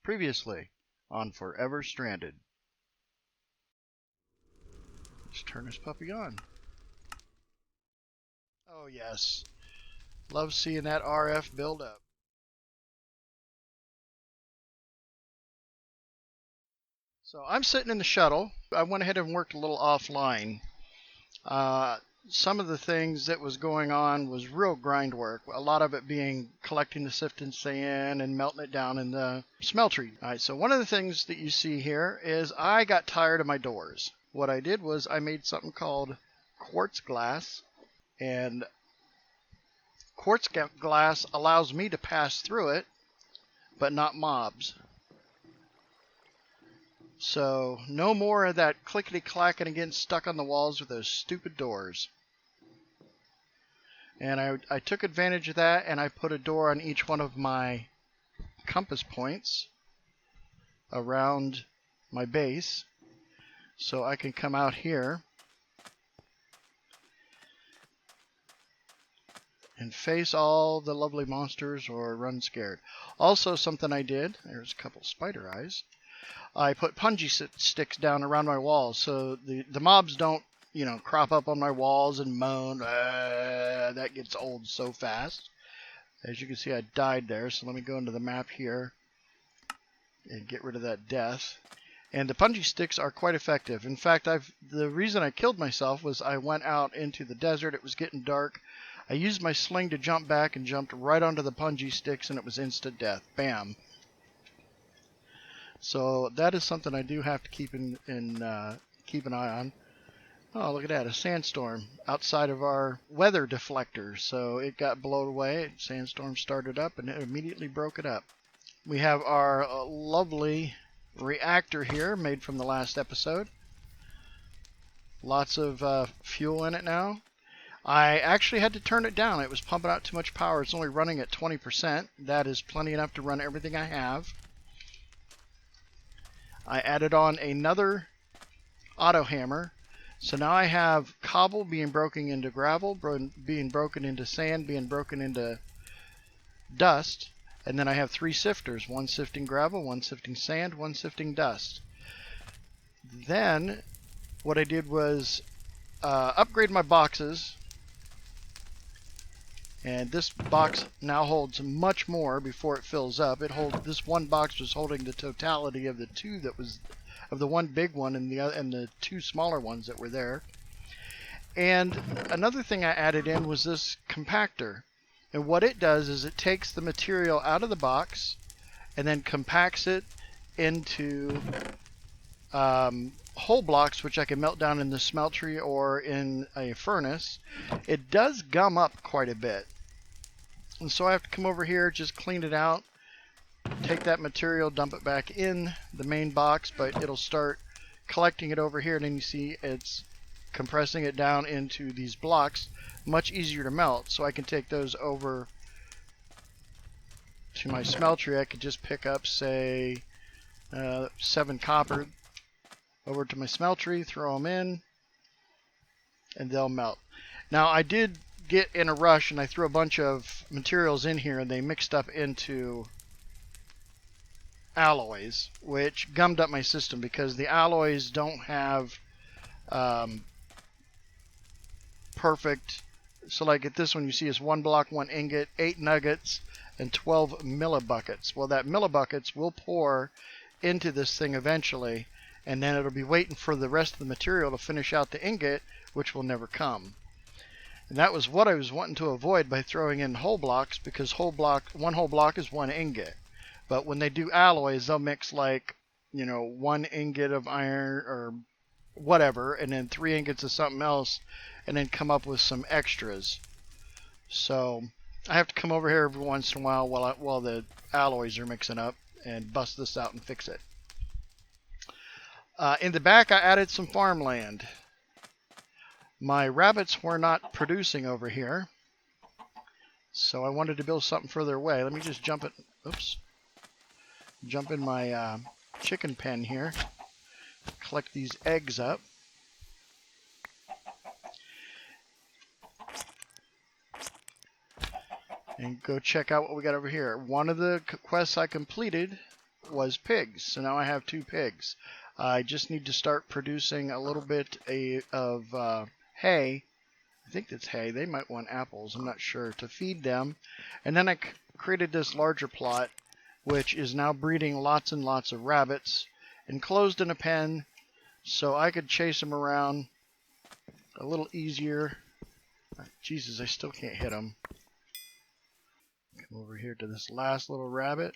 Previously on Forever Stranded. Let's turn this puppy on. Oh yes. Love seeing that RF build up. So I'm sitting in the shuttle. I went ahead and worked a little offline. Some of the things that was going on was real grind work. A lot of it being collecting the sifting sand and melting it down in the smeltery. All right, so one of the things that you see here is I got tired of my doors. What I did was I made something called quartz glass, and quartz glass allows me to pass through it, but not mobs. So no more of that clickety-clacking and getting stuck on the walls with those stupid doors. And I took advantage of that, and I put a door on each one of my compass points around my base, so I can come out here and face all the lovely monsters or run scared. Also, something I did, there's a couple spider eyes, I put punji sticks down around my walls so the mobs don't, crop up on my walls and moan. That gets old so fast. As you can see, I died there, so let me go into the map here and get rid of that death. And the punji sticks are quite effective. In fact, the reason I killed myself was I went out into the desert. It was getting dark. I used my sling to jump back and jumped right onto the punji sticks, and it was instant death. Bam. So that is something I do have to keep an eye on. Oh, look at that, a sandstorm outside of our weather deflector. So it got blown away. Sandstorm started up and it immediately broke it up. We have our lovely reactor here, made from the last episode. Lots of fuel in it now. I actually had to turn it down. It was pumping out too much power. It's only running at 20%. That is plenty enough to run everything I have. I added on another auto hammer. So now I have cobble being broken into gravel, being broken into sand, being broken into dust. And then I have 3 sifters, one sifting gravel, one sifting sand, one sifting dust. Then what I did was upgrade my boxes. And this box now holds much more before it fills up. This one box was holding the totality of the one big one and the 2 smaller ones that were there. And another thing I added in was this compactor. And what it does is it takes the material out of the box and then compacts it into whole blocks, which I can melt down in the smeltery or in a furnace. It does gum up quite a bit. And so I have to come over here, just clean it out, take that material, dump it back in the main box, but it'll start collecting it over here, and then you see it's compressing it down into these blocks, much easier to melt. So I can take those over to my smeltery. I could just pick up, say, 7 copper over to my smeltery, throw them in, and they'll melt. Now I did get in a rush and I threw a bunch of materials in here and they mixed up into alloys, which gummed up my system because the alloys don't have perfect. So like at this one you see is 1 block, 1 ingot, 8 nuggets, and 12 millibuckets. Well, that millibuckets will pour into this thing eventually, and then it'll be waiting for the rest of the material to finish out the ingot, which will never come. And that was what I was wanting to avoid by throwing in whole blocks, because one whole block is 1 ingot. But when they do alloys, they'll mix like, 1 ingot of iron or whatever, and then 3 ingots of something else, and then come up with some extras. So I have to come over here every once in a while while the alloys are mixing up and bust this out and fix it. In the back, I added some farmland. My rabbits were not producing over here, so I wanted to build something further away. Let me just jump in my chicken pen here, collect these eggs up. And go check out what we got over here. One of the quests I completed was pigs. So now I have 2 pigs. I just need to start producing a little bit of hay. I think that's hay. They might want apples. I'm not sure. To feed them. And then I created this larger plot, which is now breeding lots and lots of rabbits, enclosed in a pen, so I could chase them around a little easier. Jesus, I still can't hit them. Come over here to this last little rabbit.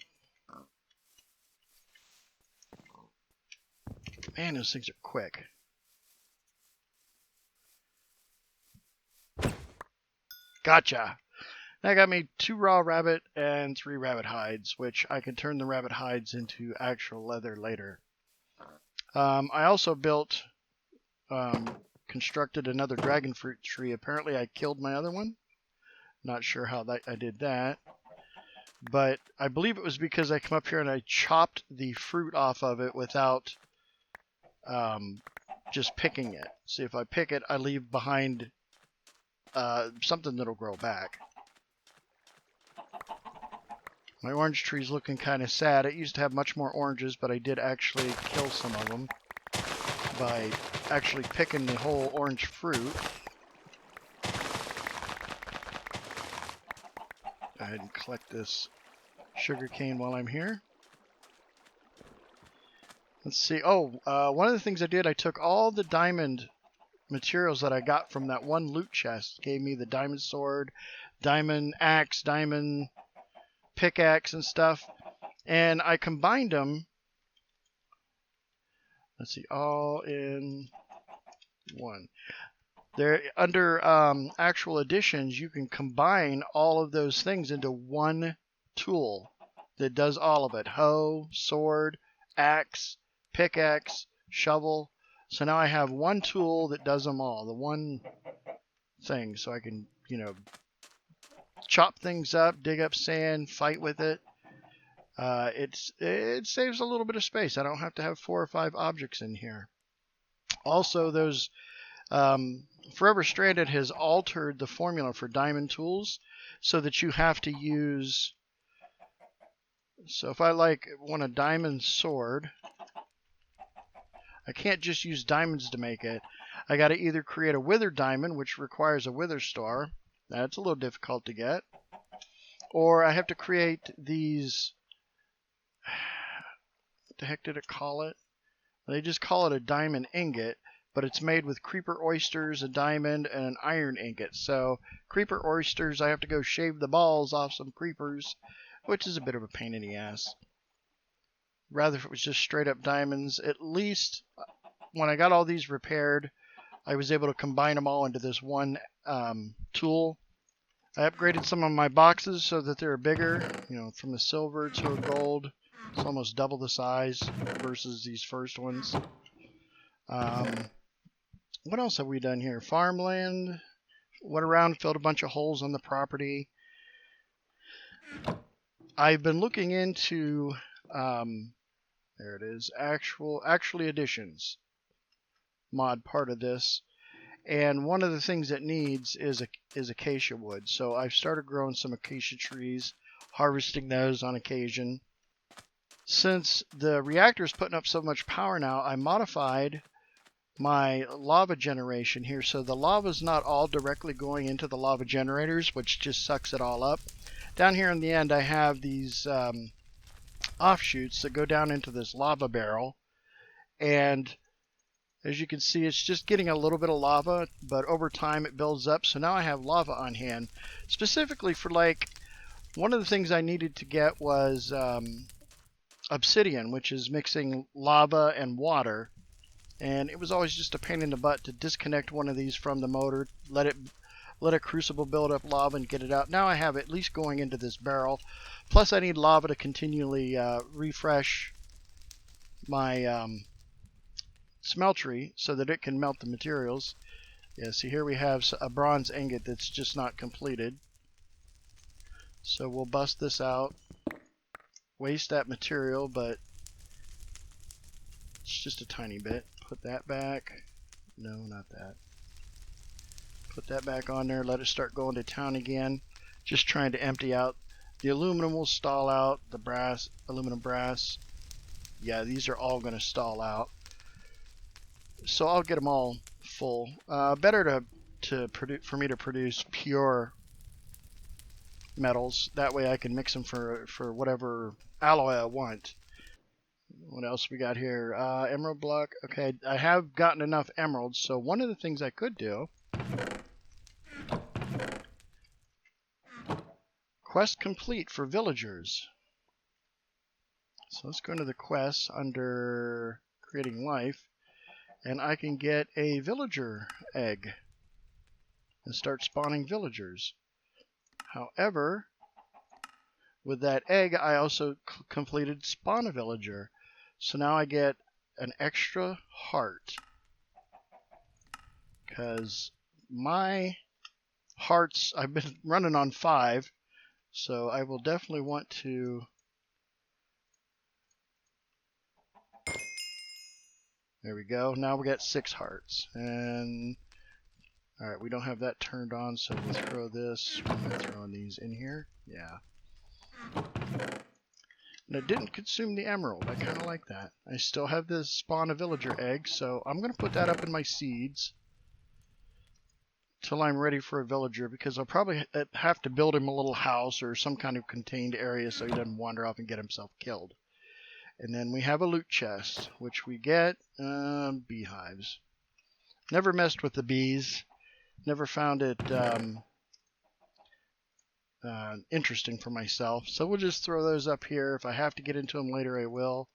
Man, those things are quick. Gotcha! That got me 2 raw rabbit and 3 rabbit hides, which I can turn the rabbit hides into actual leather later. I also constructed another dragon fruit tree. Apparently I killed my other one. Not sure how I did that. But I believe it was because I come up here and I chopped the fruit off of it without just picking it. See, if I pick it, I leave behind something that'll grow back. My orange tree's looking kind of sad. It used to have much more oranges, but I did actually kill some of them by actually picking the whole orange fruit. Go ahead and collect this sugar cane while I'm here. Let's see. Oh, one of the things I did, I took all the diamond materials that I got from that one loot chest. It gave me the diamond sword, diamond axe, diamond pickaxe and stuff, and I combined them. Let's see, all in one. There, under actual additions, you can combine all of those things into one tool that does all of it: hoe, sword, axe, pickaxe, shovel. So now I have one tool that does them all, the one thing, so I can, you know, chop things up, dig up sand, fight with it. It saves a little bit of space. I don't have to have 4 or 5 objects in here. Also, those Forever Stranded has altered the formula for diamond tools so that you have to use. So if I want a diamond sword, I can't just use diamonds to make it. I got to either create a wither diamond, which requires a wither star. That's a little difficult to get. Or I have to create these. What the heck did it call it? They just call it a diamond ingot, but it's made with creeper oysters, a diamond, and an iron ingot. So creeper oysters, I have to go shave the balls off some creepers, which is a bit of a pain in the ass. Rather, if it was just straight up diamonds, at least when I got all these repaired, I was able to combine them all into this one tool. I upgraded some of my boxes so that they're bigger, you know, from a silver to a gold. It's almost double the size versus these first ones. What else have we done here? Farmland. Went around, filled a bunch of holes on the property. I've been looking into, there it is, actually additions mod part of this. And one of the things it needs is acacia wood. So I've started growing some acacia trees, harvesting those on occasion. Since the reactor is putting up so much power now, I modified my lava generation here. So the lava is not all directly going into the lava generators, which just sucks it all up. Down here in the end, I have these offshoots that go down into this lava barrel. And as you can see, it's just getting a little bit of lava, but over time it builds up. So now I have lava on hand. Specifically for one of the things I needed to get was obsidian, which is mixing lava and water. And it was always just a pain in the butt to disconnect one of these from the motor, let a crucible build up lava and get it out. Now I have at least going into this barrel. Plus I need lava to continually refresh my smeltery so that it can melt the materials. Yeah, see here we have a bronze ingot that's just not completed. So we'll bust this out, waste that material, but it's just a tiny bit. Put that back. No, not that. Put that back on there, let it start going to town again. Just trying to empty out. The aluminum will stall out, the brass, aluminum brass. yeah, these are all going to stall out. So I'll get them all full. Better for me to produce pure metals. That way I can mix them for whatever alloy I want. What else we got here? Emerald block. Okay, I have gotten enough emeralds, so one of the things I could do... Quest complete for villagers. So let's go into the quests under creating life, and I can get a villager egg and start spawning villagers. However, with that egg, I also completed spawn a villager. So now I get an extra heart, because my hearts, I've been running on 5, so I will definitely want to... There we go. Now we got 6 hearts. And alright, we don't have that turned on, so we'll throw this. We're throwing these in here. Yeah. And it didn't consume the emerald. I kind of like that. I still have the spawn a villager egg, so I'm going to put that up in my seeds till I'm ready for a villager, because I'll probably have to build him a little house or some kind of contained area so he doesn't wander off and get himself killed. And then we have a loot chest, which we get beehives. Never messed with the bees. Never found it interesting for myself. So we'll just throw those up here. If I have to get into them later, I will.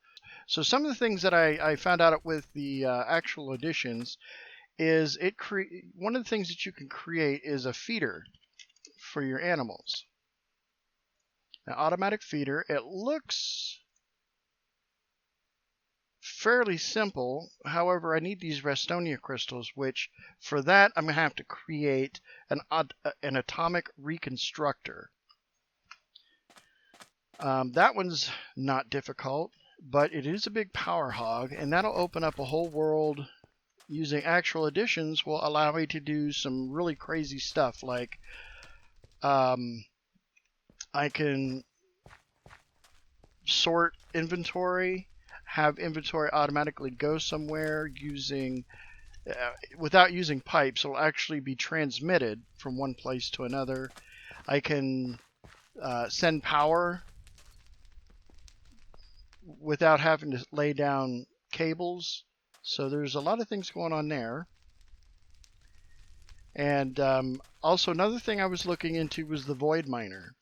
So some of the things that I found out with the actual additions is one of the things that you can create is a feeder for your animals. An automatic feeder. It looks fairly simple. However, I need these Restonia crystals, which for that I'm going to have to create an atomic reconstructor. That one's not difficult, but it is a big power hog, and that'll open up a whole world. Using actual additions will allow me to do some really crazy stuff, like I can sort inventory, have inventory automatically go somewhere using without using pipes. It'll actually be transmitted from one place to another. I can send power without having to lay down cables. So there's a lot of things going on there. And also another thing I was looking into was the void miner.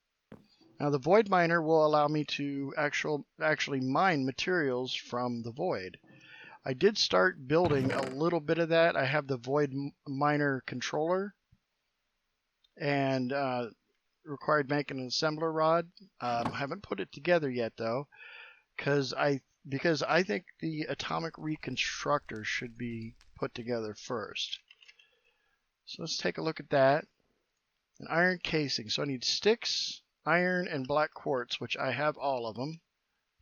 Now the void miner will allow me to actually mine materials from the void. I did start building a little bit of that. I have the void miner controller and required making an assembler rod. I haven't put it together yet though, because I think the atomic reconstructor should be put together first. So let's take a look at that. An iron casing. So I need sticks, iron, and black quartz, which I have all of them.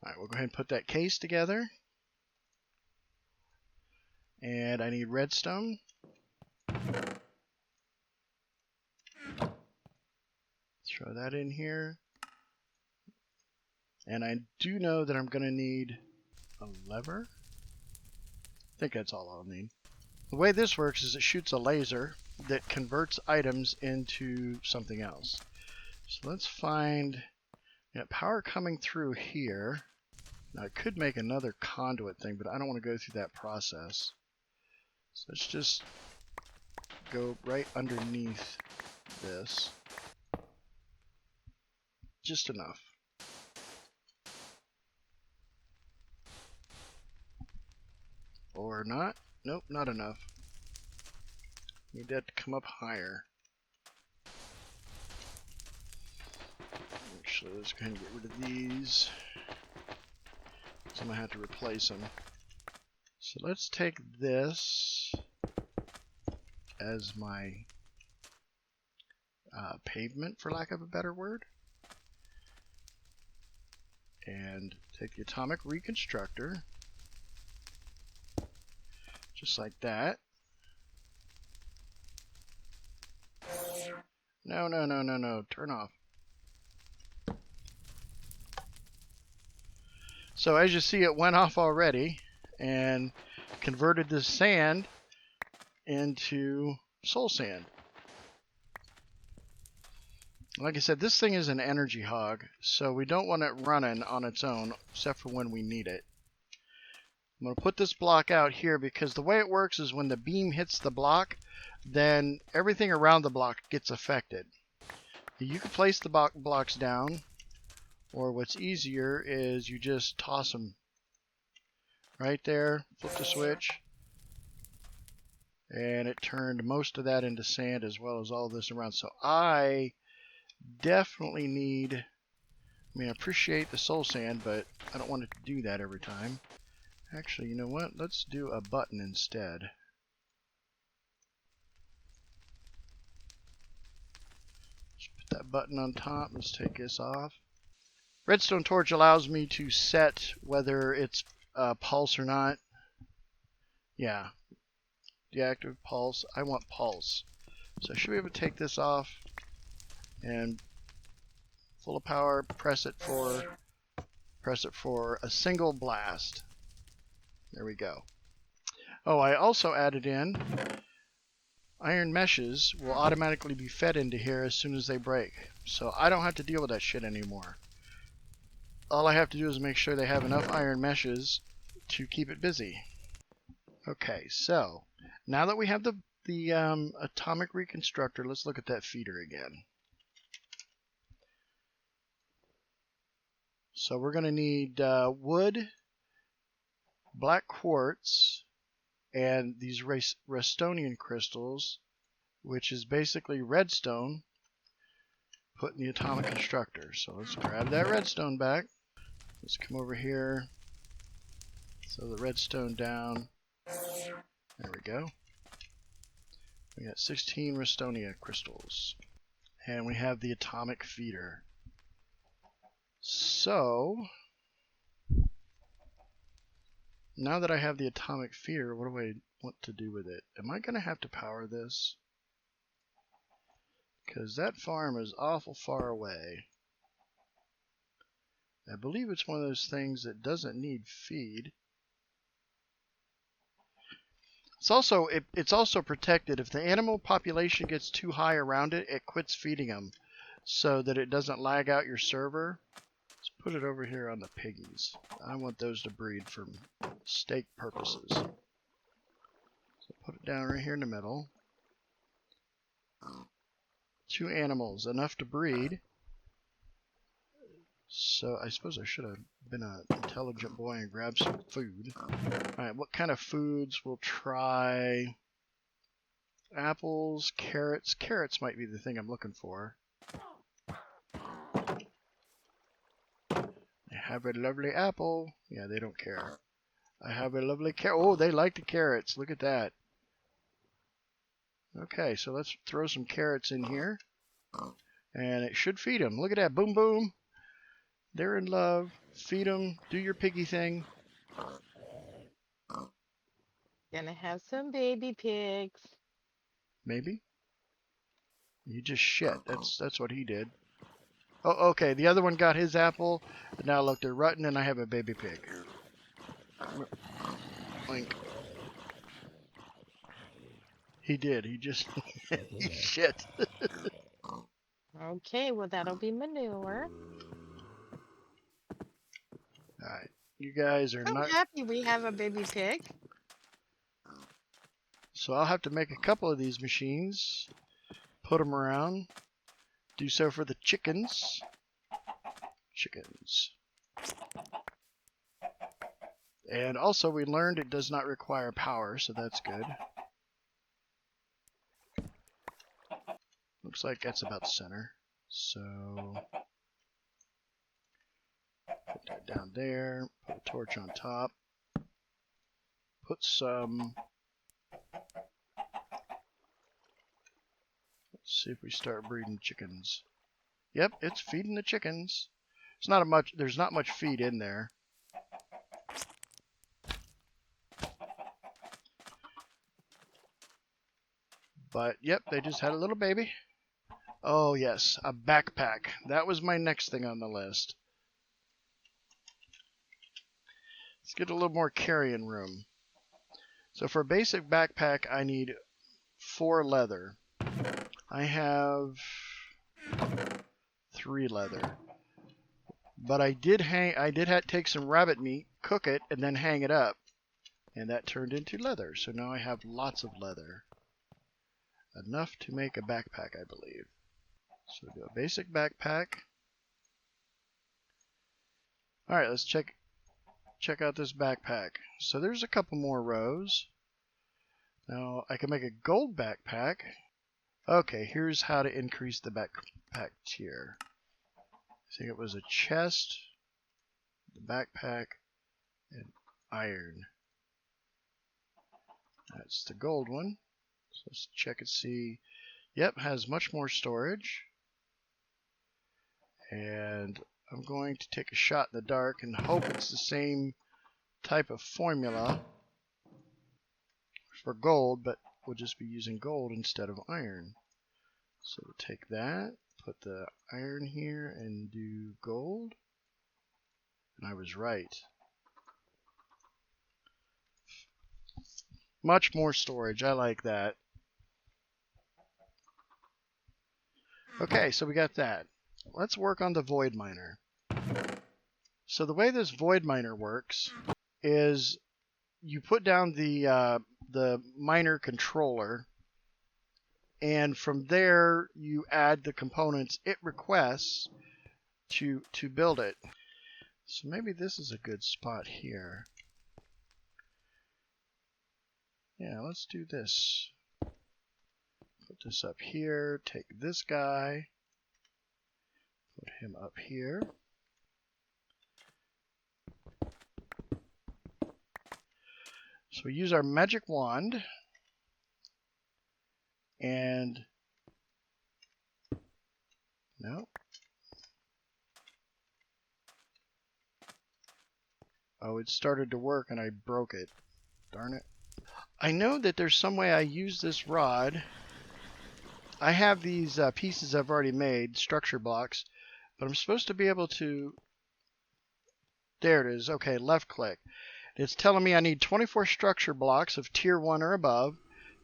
Alright, we'll go ahead and put that case together. And I need redstone. Throw that in here. And I do know that I'm going to need a lever. I think that's all I'll need. The way this works is it shoots a laser that converts items into something else. So let's find power coming through here. Now I could make another conduit thing, but I don't want to go through that process. So let's just go right underneath this. Just enough. Or not. Nope, not enough. Need that to come up higher. Actually, let's go ahead and get rid of these. So I'm going to have to replace them. So let's take this as my pavement, for lack of a better word. And take the atomic reconstructor. Just like that. No, no, no, no, no. Turn off. So as you see, it went off already and converted this sand into soul sand. Like I said, this thing is an energy hog, so we don't want it running on its own, except for when we need it. I'm going to put this block out here because the way it works is when the beam hits the block, then everything around the block gets affected. You can place the blocks down, or what's easier is you just toss them right there, flip the switch, and it turned most of that into sand as well as all this around. So I definitely need, I mean, I appreciate the soul sand, but I don't want it to do that every time. Actually, you know what? Let's do a button instead. Just put that button on top. Let's take this off. Redstone torch allows me to set whether it's pulse or not. Yeah. Deactive pulse. I want pulse. So I should be able to take this off and full of power, press it for a single blast. There we go. Oh, I also added in iron meshes will automatically be fed into here as soon as they break. So I don't have to deal with that shit anymore. All I have to do is make sure they have enough iron meshes to keep it busy. Okay, so now that we have the atomic reconstructor, let's look at that feeder again. So we're going to need wood, black quartz, and these Restonian crystals, which is basically redstone put in the atomic constructor. So let's grab that redstone back. Let's come over here. So the redstone down. There we go. We got 16 Restonia crystals. And we have the atomic feeder. So now that I have the atomic feeder, what do I want to do with it? Am I going to have to power this? Because that farm is awful far away. I believe it's one of those things that doesn't need feed. It's also protected. If the animal population gets too high around it, it quits feeding them so that it doesn't lag out your server. Let's put it over here on the piggies. I want those to breed for steak purposes. So put it down right here in the middle. 2 animals, enough to breed. So I suppose I should have been an intelligent boy and grabbed some food. Alright, what kind of foods? We'll try apples, carrots. Carrots might be the thing I'm looking for. I have a lovely apple. Yeah, they don't care. I have a lovely carrot. Oh, they like the carrots. Look at that. Okay, so let's throw some carrots in here. And it should feed them. Look at that. Boom, boom. They're in love. Feed them. Do your piggy thing. Gonna have some baby pigs. Maybe. You just shit. That's what he did. Oh, okay. The other one got his apple. And now look, they're rutting, and I have a baby pig. Blink. He did. He just he shit. Okay, well that'll be manure. All right. You guys are I'm not. happy we have a baby pig. So I'll have to make a couple of these machines. Put them around. Do so for the chickens. Chickens. And also we learned it does not require power, so that's good. Looks like that's about center. So put that down there. Put a torch on top. Put some. Let's see if we start breeding chickens. Yep, it's feeding the chickens. It's not there's not much feed in there. But yep, they just had a little baby. Oh yes, a backpack. That was my next thing on the list. Let's get a little more carrying room. So for a basic backpack, I need 4 leather. I have 3 leather. But I did take some rabbit meat, cook it, and then hang it up. And that turned into leather. So now I have lots of leather. Enough to make a backpack, I believe. So we'll do a basic backpack. Alright, let's check out this backpack. So there's a couple more rows. Now I can make a gold backpack. Okay, here's how to increase the backpack tier. I think it was a chest, the backpack, and iron. That's the gold one. So let's check and see. Yep, has much more storage. And I'm going to take a shot in the dark and hope it's the same type of formula for gold, but we'll just be using gold instead of iron. So we'll take that, put the iron here, and do gold. And I was right. Much more storage. I like that. Okay, so we got that. Let's work on the void miner. So the way this void miner works is you put down the miner controller, and from there you add the components it requests to build it. So maybe this is a good spot here. Yeah, let's do this. Put this up here, take this guy, put him up here. So we use our magic wand, and no. Oh, it started to work and I broke it. Darn it. I know that there's some way I use this rod. I have these pieces I've already made, structure blocks, but I'm supposed to be able to... There it is. Okay, left click. It's telling me I need 24 structure blocks of tier 1 or above,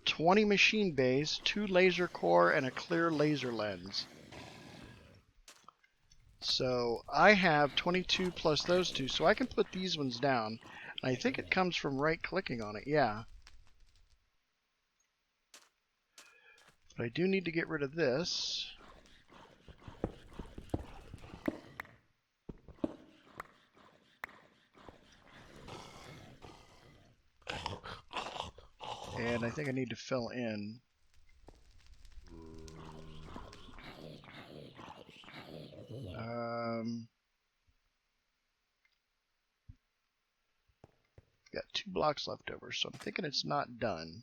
20 machine bays, 2 laser core, and a clear laser lens. So I have 22 plus those 2, so I can put these ones down. And I think it comes from right-clicking on it, yeah. But I do need to get rid of this. And I think I need to fill in. Got 2 blocks left over, so I'm thinking it's not done.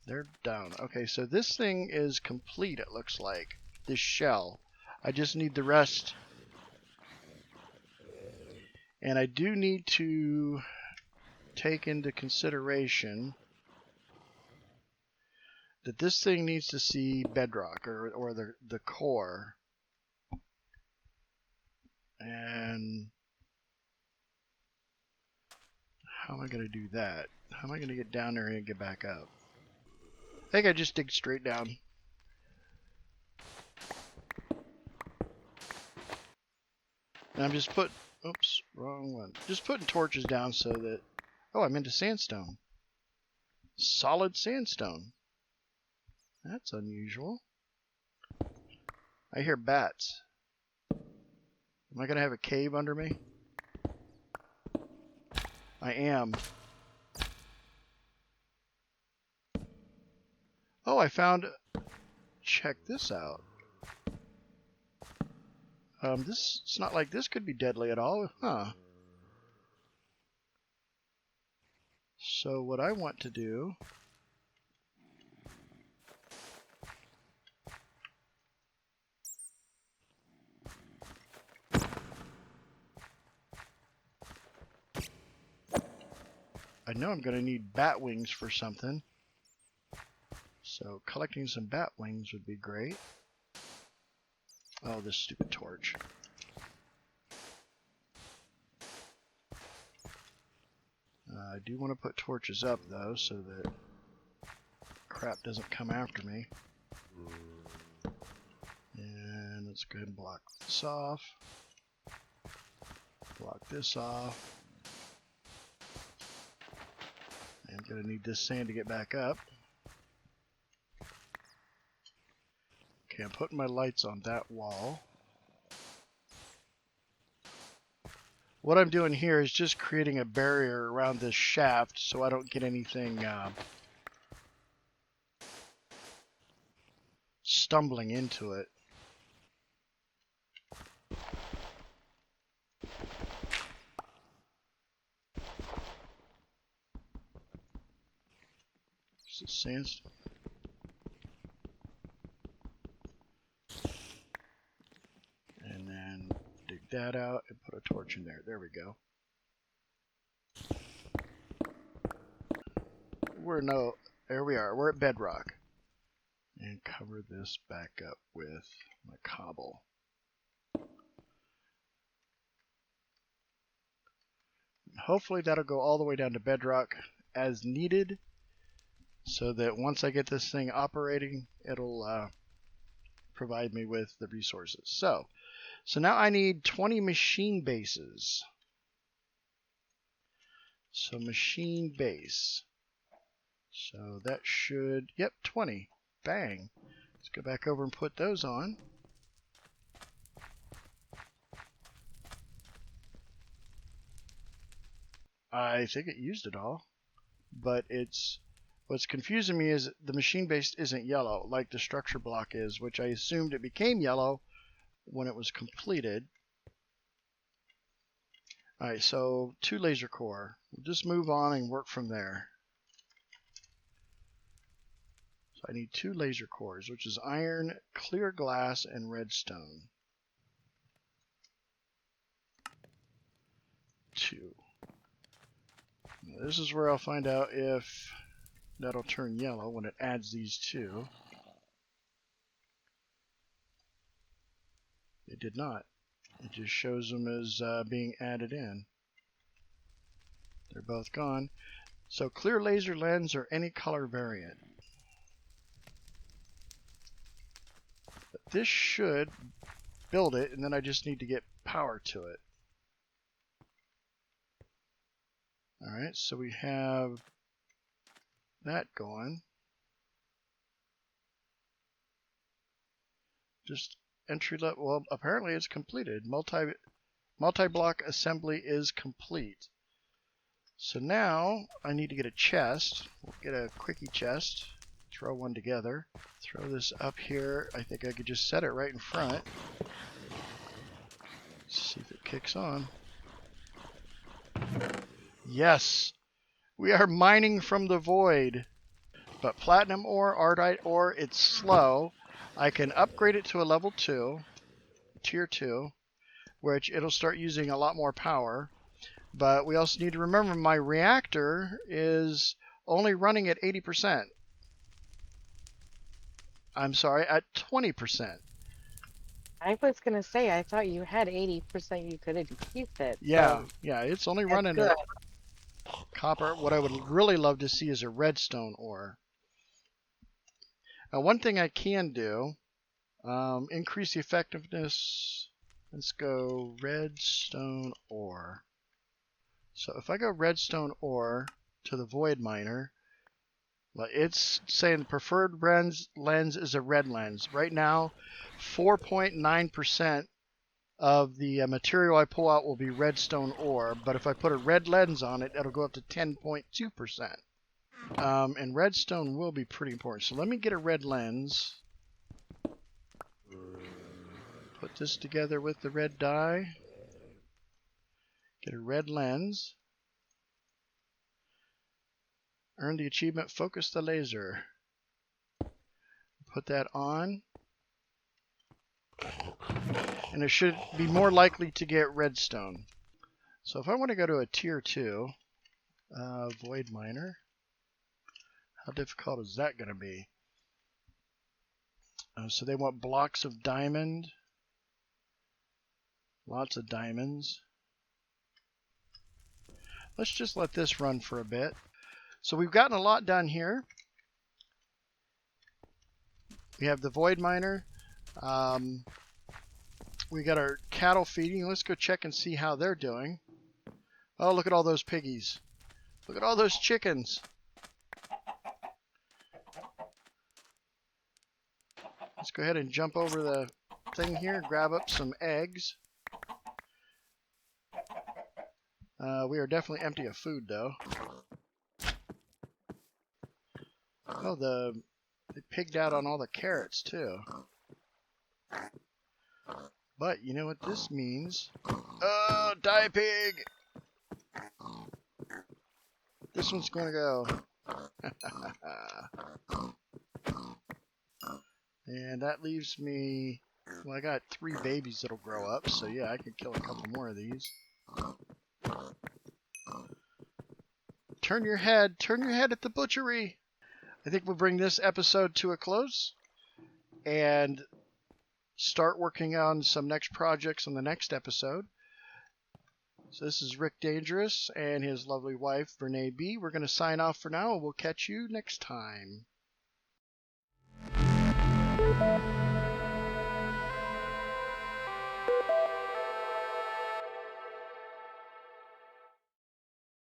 They're down. Okay, so this thing is complete, it looks like. This shell. I just need the rest. And I do need to take into consideration that this thing needs to see bedrock, or the core. And how am I going to do that? How am I going to get down there and get back up? I think I just dig straight down. And I'm just oops, wrong one. Just putting torches down so that, oh, I'm into sandstone. Solid sandstone. That's unusual. I hear bats. Am I going to have a cave under me? I am. Oh, I found... Check this out. It's not like this could be deadly at all, huh? So what I want to do... I know I'm going to need bat wings for something. So collecting some bat wings would be great. Oh, this stupid torch. I do want to put torches up though, so that crap doesn't come after me. And let's go ahead and block this off. Block this off. I'm going to need this sand to get back up. Okay, I'm putting my lights on that wall. What I'm doing here is just creating a barrier around this shaft so I don't get anything stumbling into it. Is it sandstone? And then dig that out and put a torch in there. There we go. There we are. We're at bedrock. And cover this back up with my cobble. Hopefully that'll go all the way down to bedrock as needed, so that once I get this thing operating, it'll provide me with the resources. So now I need 20 machine bases. So machine base. So that should, yep, 20. Bang. Let's go back over and put those on. I think it used it all, but what's confusing me is the machine base isn't yellow like the structure block is, which I assumed it became yellow when it was completed. Alright, so 2 laser core. We'll just move on and work from there. So I need 2 laser cores, which is iron, clear glass, and redstone. 2. Now this is where I'll find out if that'll turn yellow when it adds these 2. It did not. It just shows them as being added in. They're both gone. So clear laser lens or any color variant. But this should build it, and then I just need to get power to it. Alright, so we have that going. Just entry level. Well, apparently it's completed. Multi-block assembly is complete. So now I need to get a chest. We'll get a quickie chest. Throw one together. Throw this up here. I think I could just set it right in front. See if it kicks on. Yes! We are mining from the void. But platinum ore, ardite ore, it's slow. I can upgrade it to a level 2, tier 2, which it'll start using a lot more power. But we also need to remember my reactor is only running at 80%. I'm sorry, at 20%. I was going to say, I thought you had 80% you could increase it. Yeah, So yeah, it's only that's running good. at copper. What I would really love to see is a redstone ore. Now, one thing I can do, increase the effectiveness. Let's go redstone ore. So if I go redstone ore to the void miner, it's saying the preferred lens is a red lens. Right now, 4.9% of the material I pull out will be redstone ore, but if I put a red lens on it, it'll go up to 10.2%. And redstone will be pretty important. So let me get a red lens. Put this together with the red dye. Get a red lens. Earn the achievement, focus the laser. Put that on. And it should be more likely to get redstone. So if I want to go to a tier 2, void miner, how difficult is that going to be? So they want blocks of diamond. Lots of diamonds. Let's just let this run for a bit. So we've gotten a lot done here. We have the void miner. We got our cattle feeding. Let's go check and see how they're doing. Oh, look at all those piggies. Look at all those chickens. Let's go ahead and jump over the thing here, grab up some eggs. We are definitely empty of food, though. Oh, they pigged out on all the carrots, too. But you know what this means? Oh, die pig! This one's going to go. And that leaves me... Well, I got 3 babies that'll grow up, so yeah, I could kill a couple more of these. Turn your head at the butchery! I think we'll bring this episode to a close and start working on some next projects on the next episode. So this is Rick Dangerous and his lovely wife, Renee B. We're going to sign off for now, and we'll catch you next time.